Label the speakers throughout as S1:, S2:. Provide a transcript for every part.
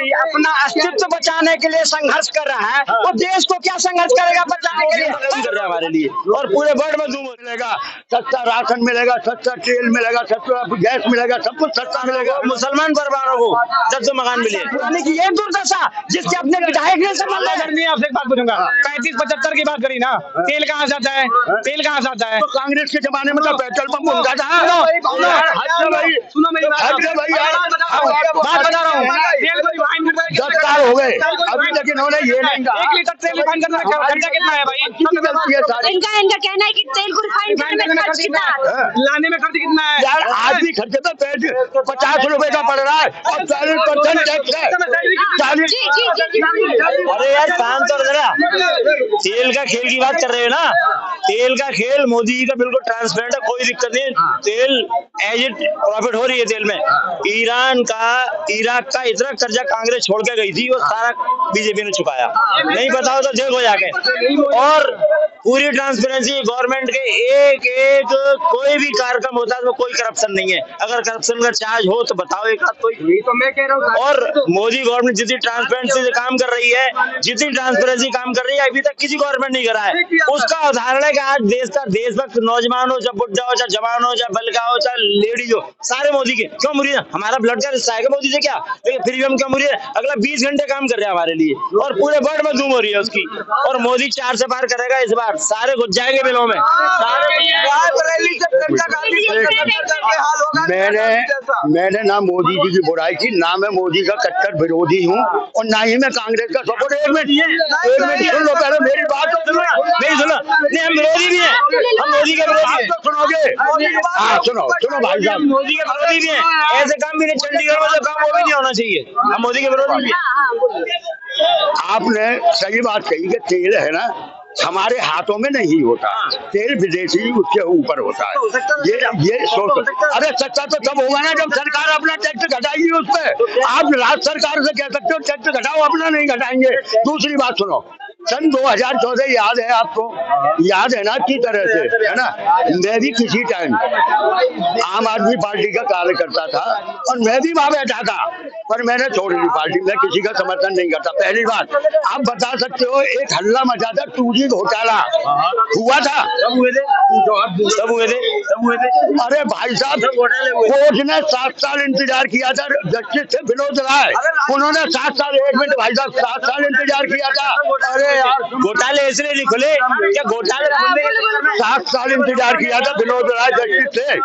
S1: प्रधानमंत्री अपना अस्तित्व बचाने के लिए संघर्ष कर रहा है, वो देश को क्या संघर्ष करेगा बचाने के लिए? कर रहा है हमारे लिए। और पूरे वर्ल्ड में धूम मिलेगा, सस्ता राशन मिलेगा, सस्ता तेल मिलेगा, सस्ता गैस मिलेगा, सब कुछ सस्ता मिलेगा। मुसलमान परिवारों को सस्ते मकान मिले। यानी कि ये दुर्दशा जिसके अपने विधायक ने संभाला नहीं। आपसे एक बात पूछूंगा, 35-75 की बात करी ना, तेल कहाँ से आता है? तेल कहाँ से आता है? कांग्रेस के जमाने में तो पेट्रोल पंप उनका था। सुनो मेरी बात बता रहा हूँ, 10 साल हो गए अभी तक इन्होंने ये नहीं कहा 1 लीटर तेल रिफाइन करने का खर्चा कितना है भाई?
S2: इनका कहना है कि तेल को रिफाइन करने में खर्च कितना है,
S1: लाने में खर्च कितना है? यार आज भी खर्चे तो 50 रुपए का पड़ रहा है और 40% टैक्स है। 40। अरे यार शांत और जरा, तेल का खेल की बात कर रहे हो ना, तेल का खेल मोदी जी का बिल्कुल ट्रांसपेरेंट है, कोई दिक्कत नहीं। तेल एज इट प्रॉफिट हो रही है तेल में। ईरान का, इराक का इतना कर्जा कांग्रेस छोड़ के गई थी, वो सारा बीजेपी ने चुकाया। नहीं बताओ तो देखो जाके। और पूरी ट्रांसपेरेंसी गवर्नमेंट के एक कोई भी कार्यक्रम होता है तो कोई करप्शन नहीं है। अगर करप्शन का चार्ज हो तो बताओ एक हाथ कोई। तो मैं कह रहा हूँ। और मोदी गवर्नमेंट जितनी ट्रांसपेरेंसी से काम कर रही है, जितनी ट्रांसपेरेंसी काम कर रही है, अभी तक किसी गवर्नमेंट नहीं करा है। उसका उदाहरण है कि आज देश का देशभक्त नौजवान हो, चाहे बुढ़ा हो, चाहे जवान हो, चाहे बलका हो, चाहे लेडीज हो, सारे मोदी के। क्यों मुरी हमारा ब्लड का रिश्ता है मोदी से क्या? फिर भी हम क्यों मुरी? अगला 20 घंटे काम कर रहे हैं हमारे लिए और पूरे वर्ल्ड में धूम हो रही है उसकी। और मोदी 4 से पार करेगा इस बार, सारे घुस जाएंगे बिलों में। मैंने ना मोदी जी की बुराई की, ना मैं मोदी का कट्टर विरोधी हूँ और ना ही मैं कांग्रेस का सपोर्ट। एक मिनट सुन लो, पहले मेरी बात तो सुनो। नहीं सुनो, नहीं हम विरोधी भी हैं, हम मोदी के विरोधी हैं। तो सुनोगे? हाँ सुनो भाई साहब, मोदी के विरोधी भी हैं। ऐसे काम भी नहीं, चंडीगढ़ में जो काम वो भी नहीं होना चाहिए। हम मोदी के विरोधी भी हैं। आपने सही बात कही कि तेल है ना हमारे हाथों में नहीं होता, तेल विदेशी उसके ऊपर होता है। ये सोच, अरे सच्चा तो तब होगा ना जब सरकार अपना टैक्स घटाएगी उस पर। आप राज्य सरकार से कह सकते हो टैक्स घटाओ, अपना नहीं घटाएंगे। दूसरी बात सुनो, सन 2014 याद है आपको? याद है ना अच्छी तरह से, है ना? मैं भी किसी टाइम आम आदमी पार्टी का कार्यकर्ता था और मैं भी वहां बैठा था, पर मैंने छोड़ दी पार्टी। मैं किसी का समर्थन नहीं करता। पहली बात, आप बता सकते हो एक हल्ला मचा था, 2G घोटाला हुआ था, सब हुए थे। अरे भाई साहब, कोर्ट ने 7 साल इंतजार किया था, जस्टिस थे विनोद राय, उन्होंने 7 साल, 1 मिनट भाई साहब, 7 साल इंतजार किया था। अरे यार घोटाले इसलिए नहीं खुले क्या? घोटाले 7 साल इंतजार किया था विनोद राय जस्टिस थे,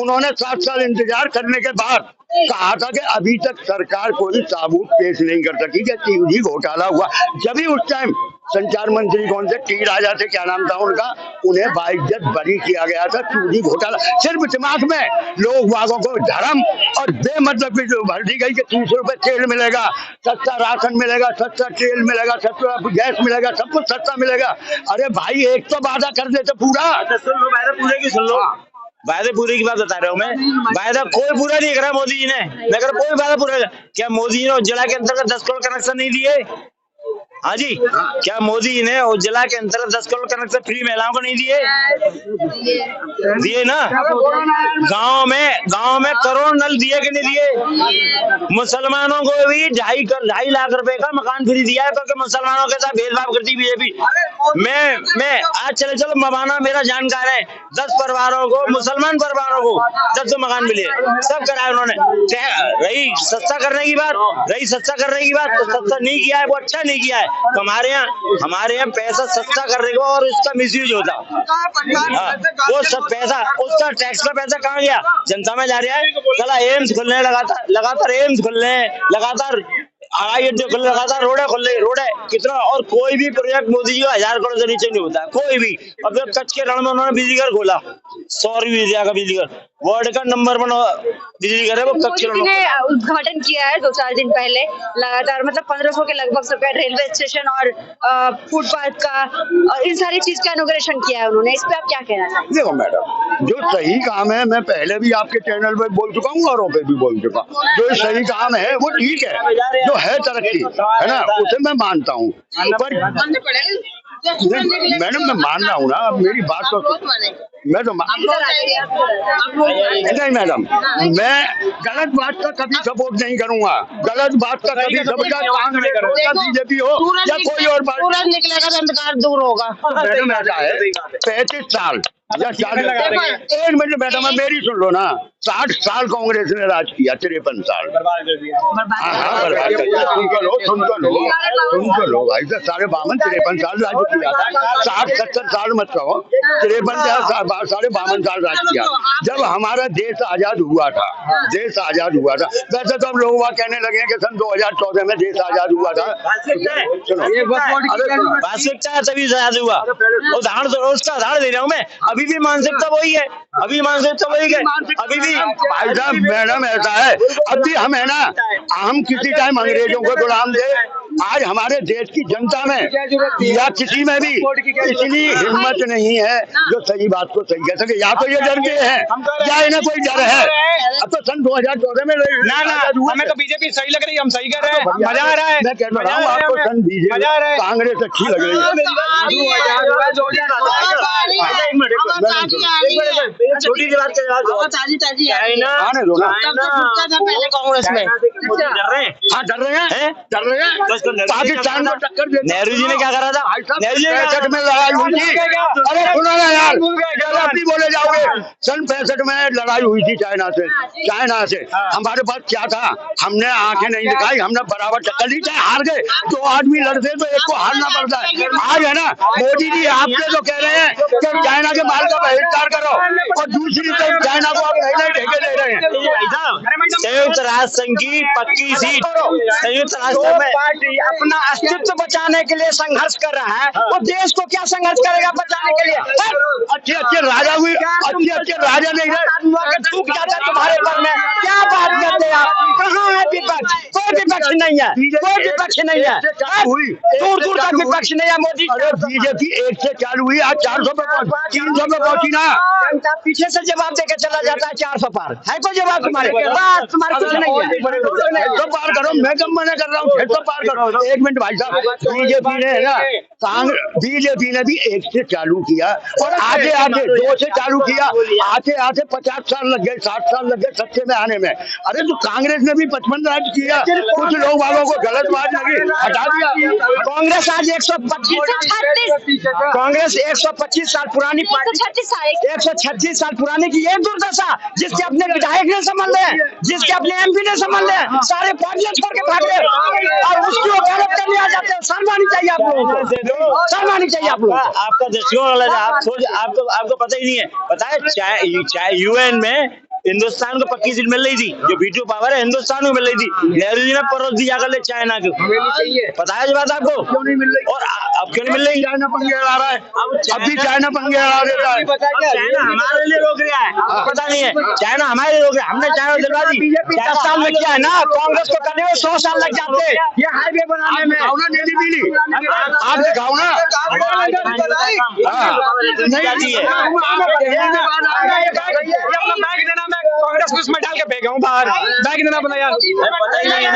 S1: उन्होंने 7 साल इंतजार करने के बाद कहा था कि अभी तक सरकार कोई सबूत पेश नहीं कर सकी कि 2G घोटाला हुआ। जब भी उस टाइम संचार मंत्री कौन से टी राजा थे, क्या नाम था उनका, उन्हें बाइज्जत बरी किया गया था। 2G घोटाला सिर्फ दिमाग में लोग वागों को धर्म और बेमतलब की भर दी गई कि 300 रुपए तेल मिलेगा, सस्ता राशन मिलेगा, सस्ता तेल मिलेगा, सस्ता गैस मिलेगा, सब कुछ सस्ता मिलेगा। अरे भाई एक तो वादा कर देते पूरा। सुन लो, पूरे की सुन लो। वायदे पूरे की बात बता रहा हूँ मैं। वायदा कोई पूरा नहीं करा मोदी जी ने। मैं कह रहा कोई वायदा पूरा। क्या मोदी जी ने उज्ज्वला के अंतर्गत 10 करोड़ कनेक्शन नहीं दिए? हाँ जी, क्या मोदी जी ने उज्ज्वला के अंतर्गत 10 करोड़ कनेक्शन फ्री महिलाओं को नहीं दिए? दिए ना। गांव में करोड़ नल दिए कि नहीं दिए? मुसलमानों को भी 2.5 लाख रुपए का मकान फ्री दिया है, क्योंकि मुसलमानों के साथ भेदभाव करती बीजेपी। मैं आज चलो मवाना मेरा जानकार है, 10 परिवारों को, मुसलमान परिवारों को 10 मकान मिले, सब कराया उन्होंने। रही सस्ता करने की बात, तो सस्ता नहीं किया है, वो अच्छा नहीं किया है। तो हमारे यहाँ पैसा सस्ता करने को और उसका मिसयूज होता। वो सब पैसा, उसका टैक्स का पैसा कहाँ गया? जनता में जा रहा है। चला एम्स खुलने, लगातार एम्स खुलने, लगातार हवाई अड्डे खुलने, लगातार रोडे खुल रही, रोडे कितना। और कोई भी प्रोजेक्ट मोदी जी 1000 करोड़ से नीचे नहीं होता, कोई भी। अब जब कच्छ के रण में उन्होंने बिजली घर खोला, 100 रुपये का बिजली घर, वर्ल्ड का नंबर 1 बिजली घर है वो कच्छ के रण में।
S2: उद्घाटन किया है 2-4 दिन पहले लगातार, मतलब 1500 के लगभग सब रेलवे स्टेशन और फुटपाथ का और इन सारी चीज का इनॉग्रेशन किया है उन्होंने। इस पे आप क्या कहना चाहते?
S3: देखो मैडम, जो सही काम है, मैं पहले भी आपके चैनल पे बोल चुका हूँ और पे भी बोल चुका, जो सही काम है वो ठीक है, जो है तरक्की है ना, उसे मैं मानता हूँ। पर मैडम मैं मान रहा हूँ ना, मेरी बात तो मैं तो नहीं मैडम, मैं गलत बात का कभी सपोर्ट नहीं करूंगा, गलत बात का कभी सपोर्ट, कांग्रेस हो या बीजेपी हो या कोई और बात,
S4: सूरज निकलेगा तो अंधकार दूर होगा।
S3: मैडम ऐसा है 35 साल या 40, एक मिनट मैडम मेरी सुन लो ना, 60 साल कांग्रेस ने राज किया, 53 साल बर्बाद कर दिया। सुन तो लो भाई साहब, 52 53 साल राज किया था, 60-70 साल मत कहो, 53 52 साल राज किया। जब हमारा देश आजाद हुआ था, देश आजाद हुआ था, वैसे तो अब लोग वहाँ कहने लगे हैं कि सन 2014 में देश आजाद हुआ था।
S1: वास्तविकता है तभी आजाद हुआ, उदाहरण तो उसका उदाहरण दे रहा हूँ मैं। अभी भी मानसिकता वही है, अभी मानसिकता वही है, अभी भी
S3: भाई साहब मैडम ऐसा है, अभी हम है ना, हम किसी टाइम अंग्रेजों को गुलाम थे, आज हमारे देश की जनता में या किसी में भी इतनी हिम्मत नहीं है जो सही बात को सही कह सके, या तो ये डर गए हैं या इन्हें कोई डर है। अब तो सन 2014 में
S5: ना हमें तो बीजेपी सही लग रही है, हम सही कर रहे हैं, मजा आ रहा है।
S3: मैं कह रहा हूँ आपको सन बीजेपी कांग्रेस अच्छी लग रही है।
S1: छोटी सी बात का जवाब दो।
S3: आने दो ना,
S4: पहले कांग्रेस में
S1: डर रहे हैं,
S3: हाँ डर रहे हैं, डर रहे हैं। पाकिस्तान को टक्कर देते,
S1: नेहरू जी ने क्या करा था? नेहरू जी ने
S3: 65 में लड़ाई हुई थी। अरे सुनो ना यार, आप भी बोले जाओगे, सन 65 में लड़ाई हुई थी चाइना से। हमारे पास क्या था? हमने आंखें नहीं दिखाई, हमने बराबर टक्कर दी, चाहे हार गए, 2 आदमी लड़ते तो एक को हारना पड़ता है। आज है ना मोदी जी आपसे जो कह रहे हैं कि चाइना के माल का बहिष्कार करो, और दूसरी तरफ चाइना को आप नहीं ठेके दे रहे हैं।
S1: संयुक्त राष्ट्र संघ की पक्की सीट, संयुक्त राष्ट्र में
S4: अपना अस्तित्व बचाने के लिए संघर्ष कर रहा है, वो देश को क्या संघर्ष करेगा बचाने के लिए?
S3: अच्छे राजा हुई, अच्छे राजा नहीं रहे,
S4: थूक जाता है तुम्हारे पर में, क्या बात करते हैं आप? कहाँ है विपक्ष? कोई विपक्ष नहीं है, कोई विपक्ष नहीं है, दूर दूर तक विपक्ष नहीं है। मोदी
S3: बीजेपी 1 से चालू हुई, आज 400 पे 300 पे पहुंची ना।
S4: जनता पीछे से जवाब देकर चला जाता है, 400 पार है कोई जवाब तुम्हारे? बात तुम्हारे कुछ नहीं है।
S3: 600 पार करो, मैं कब मना कर रहा हूँ, 600 पार करो। एक मिनट भाई साहब, बीजेपी ने है ना, बीजेपी ने भी 1 से चालू किया और आगे 2 से चालू किया, आते 50 साल लग गए, 60 साल लग गए सत्ते में आने में। अरे तो कांग्रेस ने भी 55 राज किया, कुछ लोग वालों को गलत बात लगी, हटा दिया।
S4: कांग्रेस आज 125 साल पुरानी पार्टी, 136 साल पुरानी की ये दुर्दशा, जिसके अपने विधायक ने संभाल रहे, जिसके अपने MP ने संभाल रहे, सारे पार्टियां छोड़ के भाग रहे और उसकी वकालत करने आ जाते हैं। शर्मानी चाहिए आप लोगों को, शर्मानी चाहिए आप लोगों को।
S1: आपका दृष्टिकोण अलग है, आप सोच, आपको पता ही नहीं है। पता है UN में हिंदुस्तान को पक्की सीट मिल रही थी, जो वीटो पावर है हिंदुस्तान को मिल रही थी, नेहरू जी ने परोस दिया कर ले चाइना को। पता है बात आपको?
S3: क्यों नहीं मिल रही?
S1: और अब क्यों नहीं मिल रही?
S3: चाइना पंगे लड़ा रहा है, अब भी चाइना पंगे लड़ा देता है।
S1: चाइना हमारे लिए रोक रहा है, आपको पता नहीं है? चाइना हमारे लिए रोक रहा है, हमने चाइना दिलवा दी।
S4: 10 साल में किया है ना, कांग्रेस को करने में 100 साल लग जाते ये हाईवे बनाने में।
S3: दिखाओ ना नीली पीली, आप दिखाओ ना।
S5: कांग्रेस को इसमें डाल के फेंका हूँ बाहर, बैग देना पड़ा यार।
S1: पता ही नहीं है।